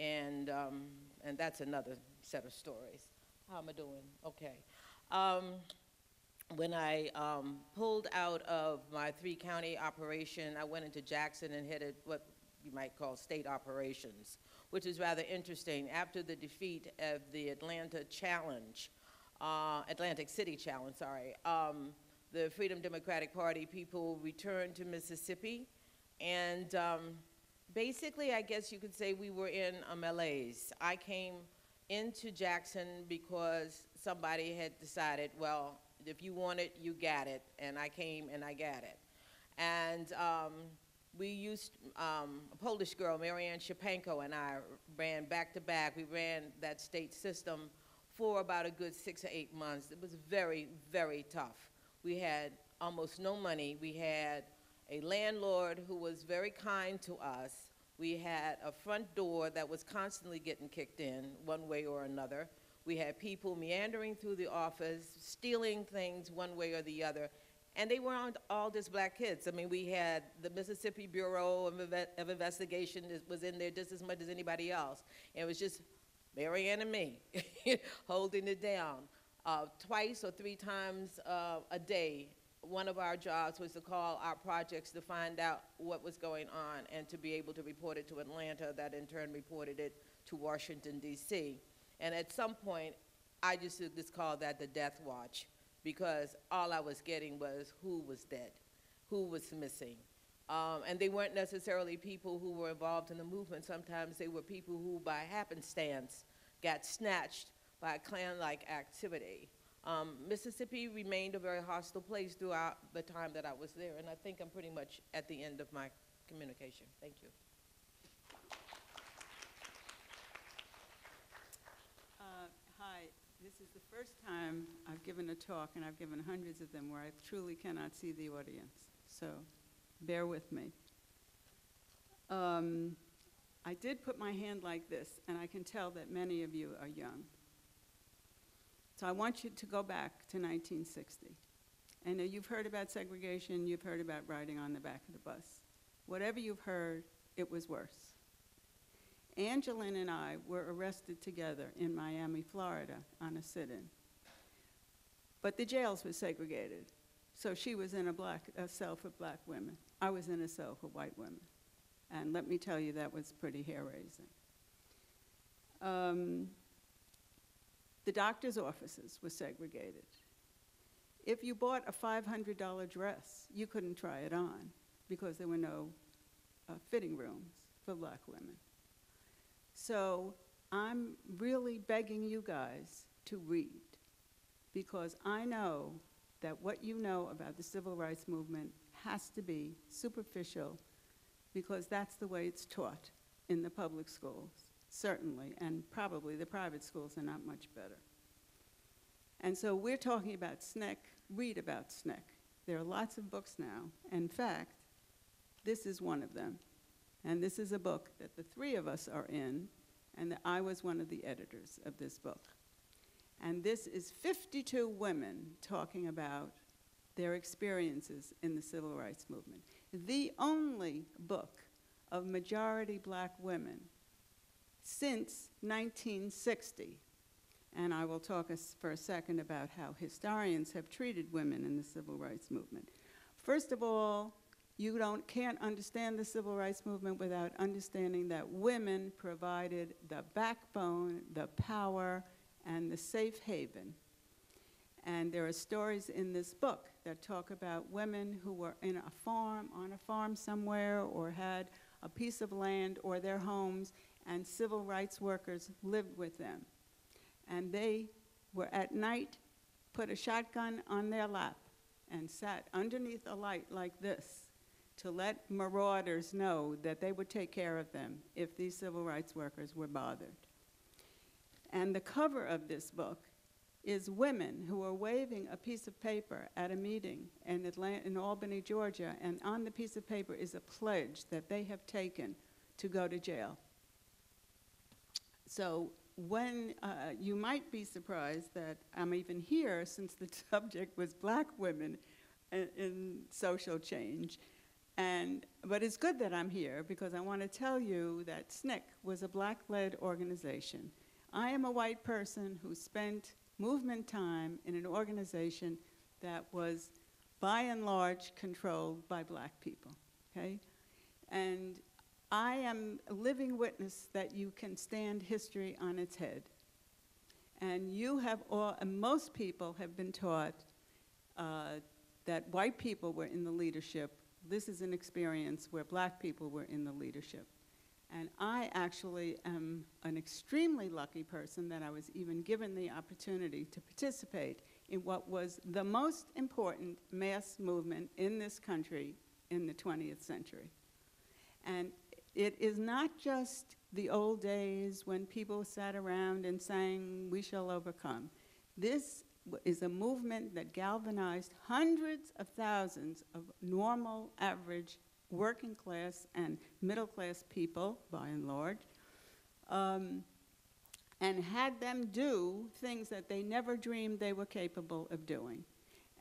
and that's another set of stories. How am I doing? Okay. Um, when I pulled out of my three-county operation, I went into Jackson and headed what you might call state operations, which is rather interesting. After the defeat of the Atlanta Challenge, Atlantic City Challenge, sorry, the Freedom Democratic Party people returned to Mississippi, and basically, I guess you could say we were in a malaise. I came into Jackson because somebody had decided, well, if you want it, you got it, and I came and I got it. And we used, a Polish girl, Marianne Shapanko, and I ran back to back. We ran that state system for about a good 6 or 8 months. It was very, very tough. We had almost no money. We had a landlord who was very kind to us. We had a front door that was constantly getting kicked in one way or another. We had people meandering through the office, stealing things one way or the other. And they weren't all just black kids. I mean, we had the Mississippi Bureau of Investigation was in there just as much as anybody else. And it was just Marianne and me holding it down. Twice or three times a day, one of our jobs was to call our projects to find out what was going on and to be able to report it to Atlanta, that in turn reported it to Washington, D.C. And at some point, I just called that the death watch, because all I was getting was who was dead, who was missing. And they weren't necessarily people who were involved in the movement. Sometimes they were people who, by happenstance, got snatched by a Klan-like activity. Mississippi remained a very hostile place throughout the time that I was there, and I think I'm pretty much at the end of my communication. Thank you. Hi, this is the first time I've given a talk, and I've given hundreds of them, where I truly cannot see the audience, so bear with me. I did put my hand like this, and I can tell that many of you are young. So I want you to go back to 1960. I know you've heard about segregation, you've heard about riding on the back of the bus. Whatever you've heard, it was worse. Angeline and I were arrested together in Miami, Florida on a sit-in. But the jails were segregated. So she was in a cell for black women. I was in a cell for white women. And let me tell you, that was pretty hair-raising. The doctor's offices were segregated. If you bought a $500 dress, you couldn't try it on because there were no fitting rooms for black women. So I'm really begging you guys to read, because I know that what you know about the civil rights movement has to be superficial, because that's the way it's taught in the public schools, certainly, and probably the private schools are not much better. And so we're talking about SNCC, read about SNCC. There are lots of books now. In fact, this is one of them. And this is a book that the three of us are in, and that I was one of the editors of this book. And this is 52 women talking about their experiences in the civil rights movement. The only book of majority black women since 1960. And I will talk for a second about how historians have treated women in the civil rights movement. First of all, you can't understand the civil rights movement without understanding that women provided the backbone, the power, and the safe haven. And there are stories in this book that talk about women who were on a farm somewhere, or had a piece of land or their homes, and civil rights workers lived with them. And they were at night, put a shotgun on their lap, and sat underneath a light like this to let marauders know that they would take care of them if these civil rights workers were bothered. And the cover of this book is women who are waving a piece of paper at a meeting in Albany, Georgia, and on the piece of paper is a pledge that they have taken to go to jail. So when you might be surprised that I'm even here, since the subject was black women in social change, But it's good that I'm here because I want to tell you that SNCC was a black-led organization. I am a white person who spent movement time in an organization that was, by and large, controlled by black people, okay? And I am a living witness that you can stand history on its head. And you have all, and most people have been taught that white people were in the leadership. This is an experience where black people were in the leadership. And I actually am an extremely lucky person that I was even given the opportunity to participate in what was the most important mass movement in this country in the 20th century. And it is not just the old days when people sat around and sang, "We shall overcome." This is a movement that galvanized hundreds of thousands of normal, average, working class and middle class people, by and large, and had them do things that they never dreamed they were capable of doing.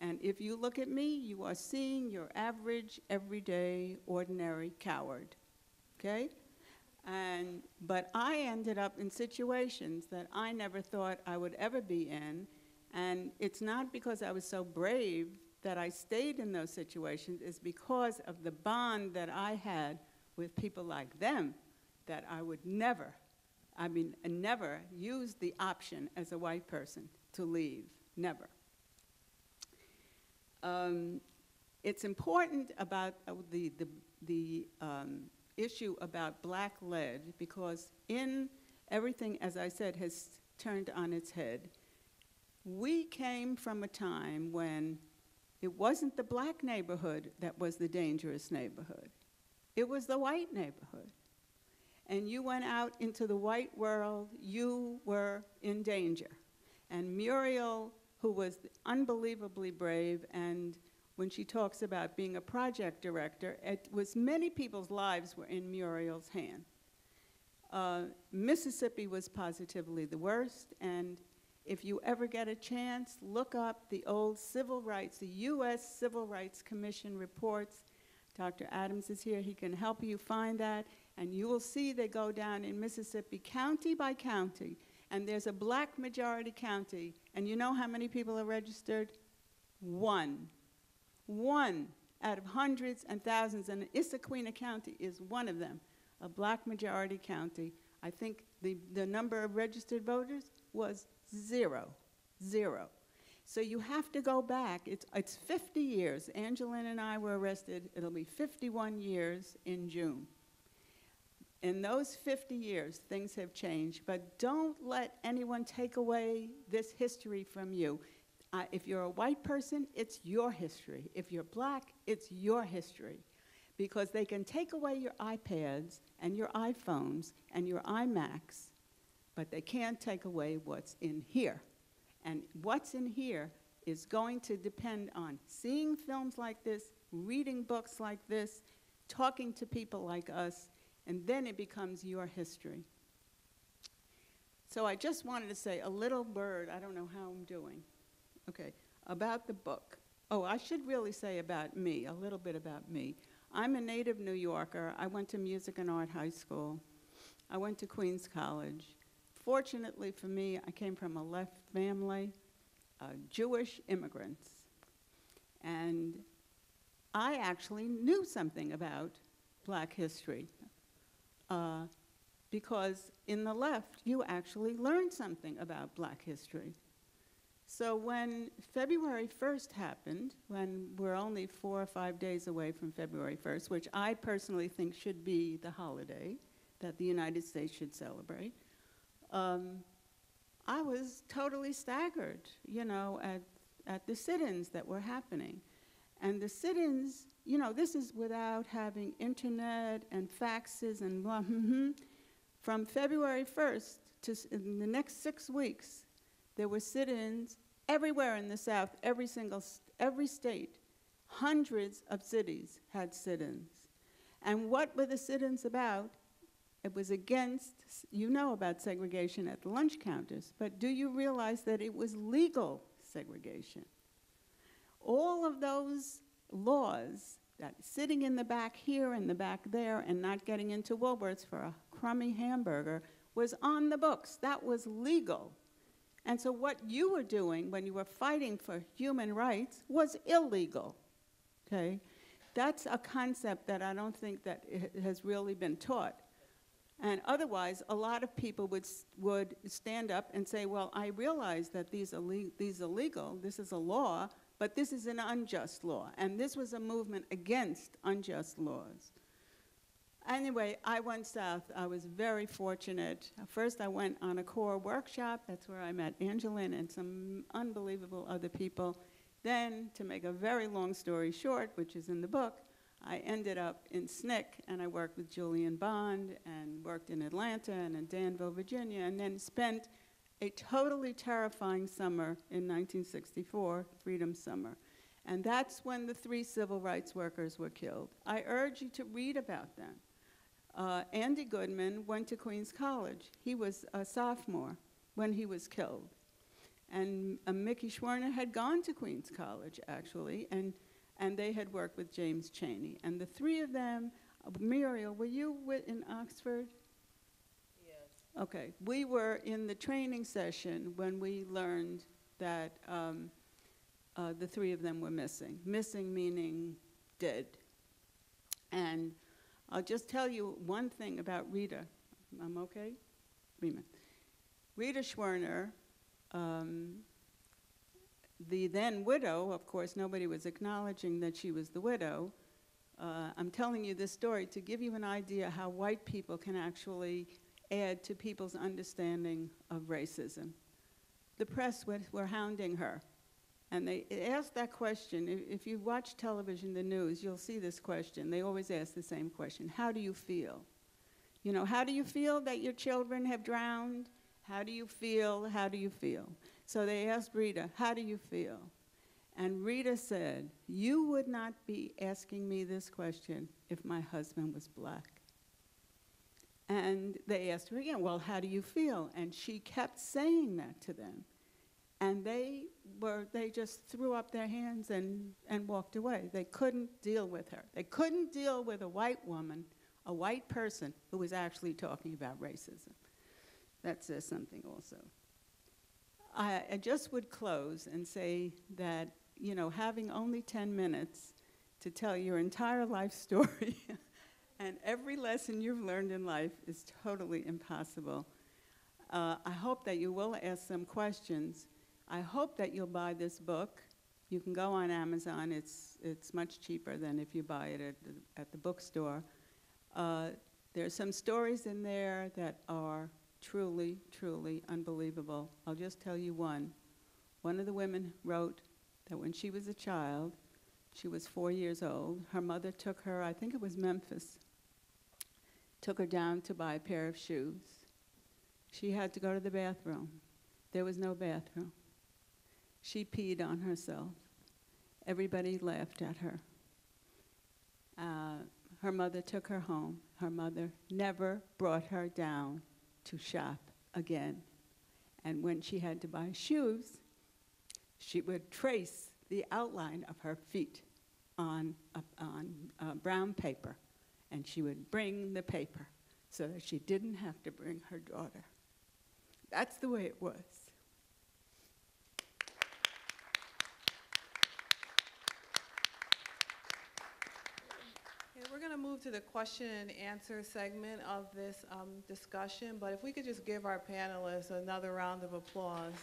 And if you look at me, you are seeing your average, everyday, ordinary coward, okay? But I ended up in situations that I never thought I would ever be in, and it's not because I was so brave that I stayed in those situations, it's because of the bond that I had with people like them that I would never use the option as a white person to leave, never. It's important about the issue about black-led because in everything, as I said, has turned on its head. We came from a time when it wasn't the black neighborhood that was the dangerous neighborhood. It was the white neighborhood. And you went out into the white world, you were in danger. And Muriel, who was unbelievably brave, and when she talks about being a project director, it was many people's lives were in Muriel's hand. Mississippi was positively the worst, and if you ever get a chance, look up the old civil rights, the U.S. Civil Rights Commission reports. Dr. Adams is here, he can help you find that, and you will see they go down in Mississippi county by county, and there's a black majority county, and you know how many people are registered? One. One out of hundreds and thousands, and Issaquah County is one of them, a black majority county. I think the number of registered voters was zero. So you have to go back. It's 50 years. Angeline and I were arrested. It'll be 51 years in June. In those 50 years, things have changed, but don't let anyone take away this history from you. If you're a white person, it's your history. If you're black, it's your history. Because they can take away your iPads and your iPhones and your iMacs, but they can't take away what's in here. And what's in here is going to depend on seeing films like this, reading books like this, talking to people like us, and then it becomes your history. So I just wanted to say a little word, I don't know how I'm doing, okay, about the book. Oh, I should really say about me, a little bit about me. I'm a native New Yorker. I went to Music and Art High School. I went to Queens College. Fortunately for me, I came from a left family, Jewish immigrants. And I actually knew something about black history because in the left, you actually learned something about black history. So when February 1st happened, when we're only 4 or 5 days away from February 1st, which I personally think should be the holiday that the United States should celebrate, I was totally staggered, you know, at the sit-ins that were happening. And the sit-ins, you know, this is without having internet and faxes and blah, From February 1st to in the next 6 weeks, there were sit-ins everywhere in the South, every state. Hundreds of cities had sit-ins. And what were the sit-ins about? It was against, you know about segregation at the lunch counters, but do you realize that it was legal segregation? All of those laws that sitting in the back here and the back there and not getting into Woolworths for a crummy hamburger was on the books. That was legal. And so what you were doing when you were fighting for human rights was illegal, okay? That's a concept that I don't think that has really been taught. And otherwise, a lot of people would stand up and say, well, I realize that these are illegal, this is a law, but this is an unjust law. And this was a movement against unjust laws. Anyway, I went south. I was very fortunate. First, I went on a core workshop. That's where I met Angeline and some unbelievable other people. Then, to make a very long story short, which is in the book, I ended up in SNCC, and I worked with Julian Bond, and worked in Atlanta and in Danville, Virginia, and then spent a totally terrifying summer in 1964, Freedom Summer. And that's when the 3 civil rights workers were killed. I urge you to read about them. Andy Goodman went to Queens College. He was a sophomore when he was killed. And Mickey Schwerner had gone to Queens College, actually, and they had worked with James Chaney. And the 3 of them, Muriel, were you in Oxford? Yes. Okay. We were in the training session when we learned that the 3 of them were missing. Missing meaning dead. And I'll just tell you one thing about Rita. I'm okay? Rita Schwerner, the then widow, of course, nobody was acknowledging that she was the widow. I'm telling you this story to give you an idea how white people can actually add to people's understanding of racism. The press were hounding her. And they asked that question. If you watch television, the news, you'll see this question. They always ask the same question. How do you feel? You know, how do you feel that your children have drowned? How do you feel? How do you feel? So they asked Rita, how do you feel? And Rita said, you would not be asking me this question if my husband was black. And they asked her again, well, how do you feel? And she kept saying that to them. And they just threw up their hands and walked away. They couldn't deal with her. They couldn't deal with a white woman, a white person who was actually talking about racism. That says something also. I just would close and say that, you know, having only 10 minutes to tell your entire life story and every lesson you've learned in life is totally impossible. I hope that you will ask some questions. I hope that you'll buy this book. You can go on Amazon. It's much cheaper than if you buy it at the bookstore. There's some stories in there that are truly, truly unbelievable. I'll just tell you one. One of the women wrote that when she was a child, she was 4 years old, her mother took her, I think it was Memphis, took her down to buy a pair of shoes. She had to go to the bathroom. There was no bathroom. She peed on herself. Everybody laughed at her. Her mother took her home. Her mother never brought her down to shop again. And when she had to buy shoes, she would trace the outline of her feet on brown paper, and she would bring the paper so that she didn't have to bring her daughter. That's the way it was. We're going to move to the question and answer segment of this discussion, but if we could just give our panelists another round of applause.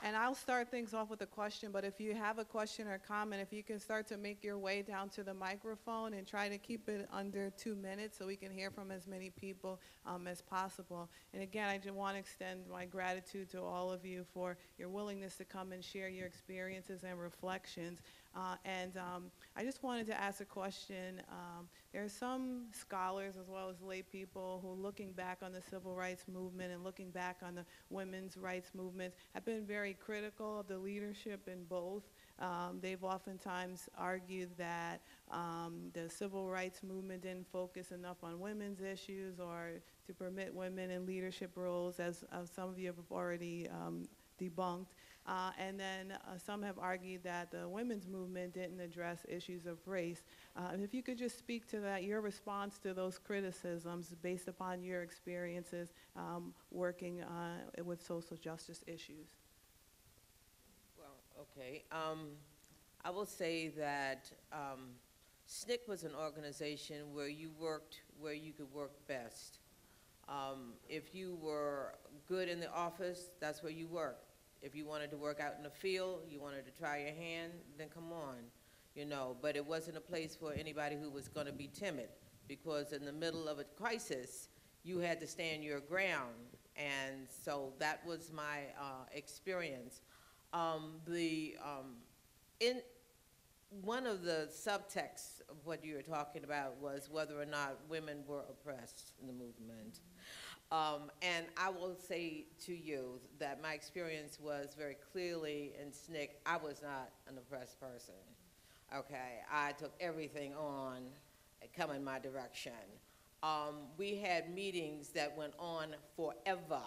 And I'll start things off with a question, but if you have a question or comment, if you can start to make your way down to the microphone and try to keep it under 2 minutes so we can hear from as many people as possible. And again, I just want to extend my gratitude to all of you for your willingness to come and share your experiences and reflections. I just wanted to ask a question. There are some scholars as well as lay people who, looking back on the civil rights movement and looking back on the women's rights movement, have been very critical of the leadership in both. They've oftentimes argued that the civil rights movement didn't focus enough on women's issues or to permit women in leadership roles, as some of you have already debunked. And then some have argued that the women's movement didn't address issues of race. If you could just speak to that, your response to those criticisms based upon your experiences working with social justice issues. Well, okay. I will say that SNCC was an organization where you worked where you could work best. If you were good in the office, that's where you worked. If you wanted to work out in the field, you wanted to try your hand, then come on, you know. But it wasn't a place for anybody who was going to be timid, because in the middle of a crisis, you had to stand your ground. And so that was my experience. In one of the subtexts of what you were talking about was whether or not women were oppressed in the movement. And I will say to you that my experience was very clearly in SNCC, I was not an oppressed person. Okay, I took everything on coming my direction. We had meetings that went on forever.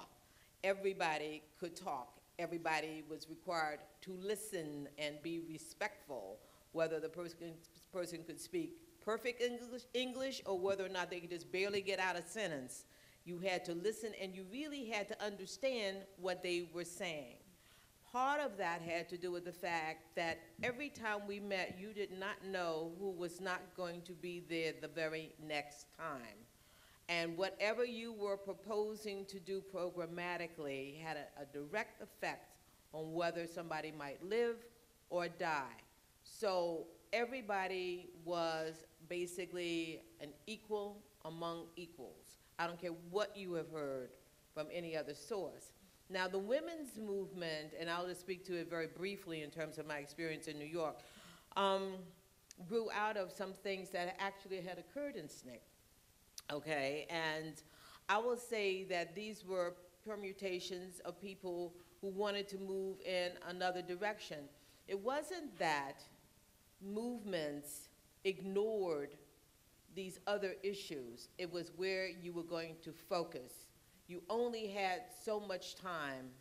Everybody could talk. Everybody was required to listen and be respectful, whether the person could speak perfect English or whether or not they could just barely get out a sentence. You had to listen, and you really had to understand what they were saying. Part of that had to do with the fact that every time we met, you did not know who was not going to be there the very next time. And whatever you were proposing to do programmatically had a direct effect on whether somebody might live or die. So everybody was basically an equal among equals. I don't care what you have heard from any other source. Now, the women's movement, and I'll just speak to it very briefly in terms of my experience in New York, grew out of some things that actually had occurred in SNCC. Okay, and I will say that these were permutations of people who wanted to move in another direction. It wasn't that movements ignored these other issues. It was where you were going to focus. You only had so much time,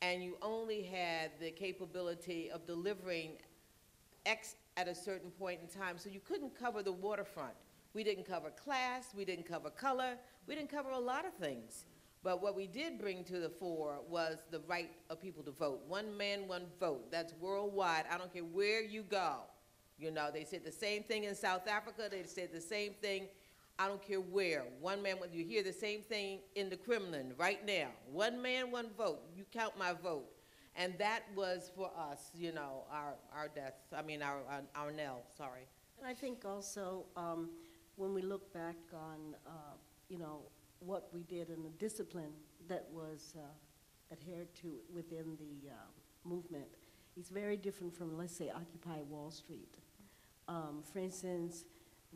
and you only had the capability of delivering X at a certain point in time, so you couldn't cover the waterfront. We didn't cover class, we didn't cover color, we didn't cover a lot of things. But what we did bring to the fore was the right of people to vote. One man, one vote. That's worldwide. I don't care where you go. You know, they said the same thing in South Africa. They said the same thing, I don't care where. One man, you hear the same thing in the Kremlin right now. One man, one vote. You count my vote. And that was for us, you know, our death. I mean, our knell, sorry. And I think also, when we look back on, you know, what we did and the discipline that was adhered to within the movement, it's very different from, let's say, Occupy Wall Street. For instance,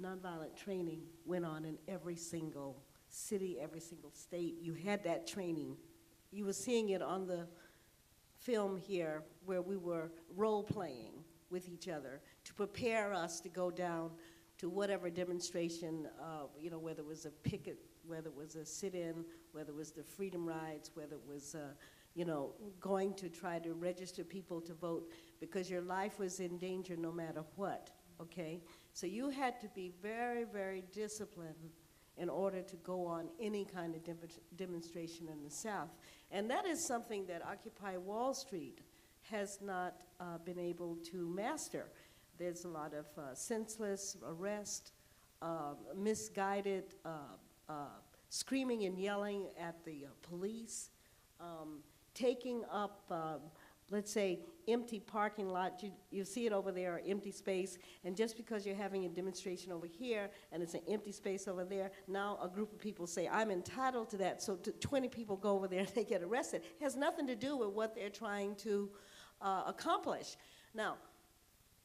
nonviolent training went on in every single city, every single state. You had that training. You were seeing it on the film here where we were role-playing with each other to prepare us to go down to whatever demonstration, you know, whether it was a picket, whether it was a sit-in, whether it was the freedom rides, whether it was, you know, going to try to register people to vote, because your life was in danger no matter what, okay? So you had to be very, very disciplined in order to go on any kind of demonstration in the South. And that is something that Occupy Wall Street has not been able to master. There's a lot of senseless arrest, misguided screaming and yelling at the police, taking up, let's say, empty parking lot. You see it over there, empty space, and just because you're having a demonstration over here and it's an empty space over there, now a group of people say, I'm entitled to that, so 20 people go over there and they get arrested. It has nothing to do with what they're trying to accomplish. Now,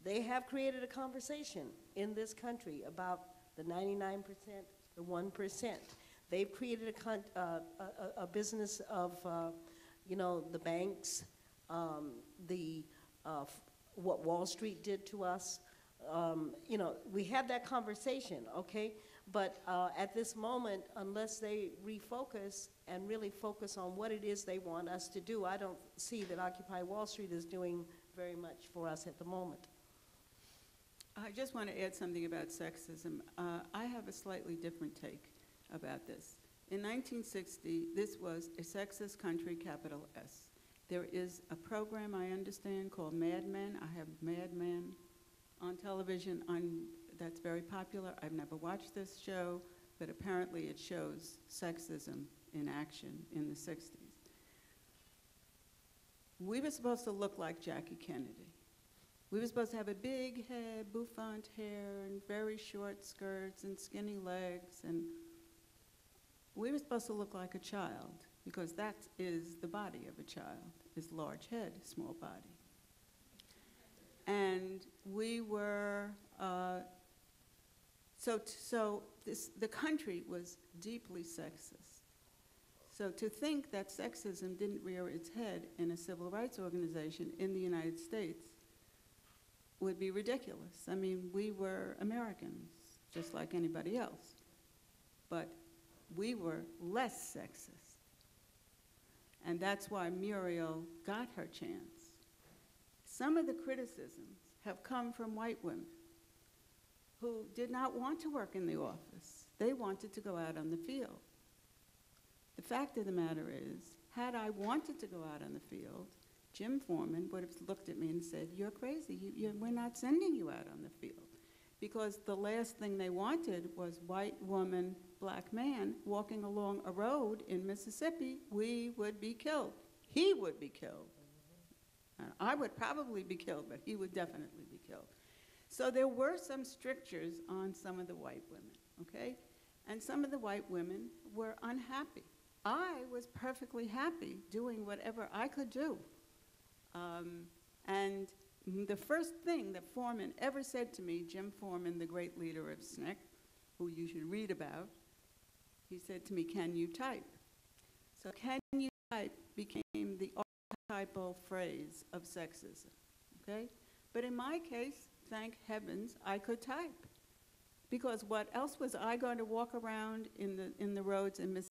they have created a conversation in this country about the 99%, the 1%. They've created a business of, you know, the banks, what Wall Street did to us, You know, we had that conversation, okay? But at this moment, unless they refocus and really focus on what it is they want us to do, I don't see that Occupy Wall Street is doing very much for us at the moment. I just want to add something about sexism. I have a slightly different take about this. In 1960, this was a sexist country, capital S. There is a program, I understand, called Mad Men. I have Mad Men on television that's very popular. I've never watched this show, but apparently it shows sexism in action in the 60s. We were supposed to look like Jackie Kennedy. We were supposed to have a big head, bouffant hair, and very short skirts and skinny legs, and we were supposed to look like a child, because that is the body of a child, is large head, small body. And we were, the country was deeply sexist. So to think that sexism didn't rear its head in a civil rights organization in the United States would be ridiculous. I mean, we were Americans, just like anybody else. But we were less sexist. And that's why Muriel got her chance. Some of the criticisms have come from white women who did not want to work in the office. They wanted to go out on the field. The fact of the matter is, had I wanted to go out on the field, Jim Foreman would have looked at me and said, "You're crazy. We're not sending you out on the field." Because the last thing they wanted was white woman, black man walking along a road in Mississippi. We would be killed. He would be killed. I would probably be killed, but he would definitely be killed. So there were some strictures on some of the white women, okay? And some of the white women were unhappy. I was perfectly happy doing whatever I could do. And the first thing that Foreman ever said to me, Jim Foreman, the great leader of SNCC, who you should read about, he said to me, "Can you type?" So "can you type" became the archetypal phrase of sexism, okay? But in my case, thank heavens, I could type. Because what else was I going to walk around in the roads in Mississippi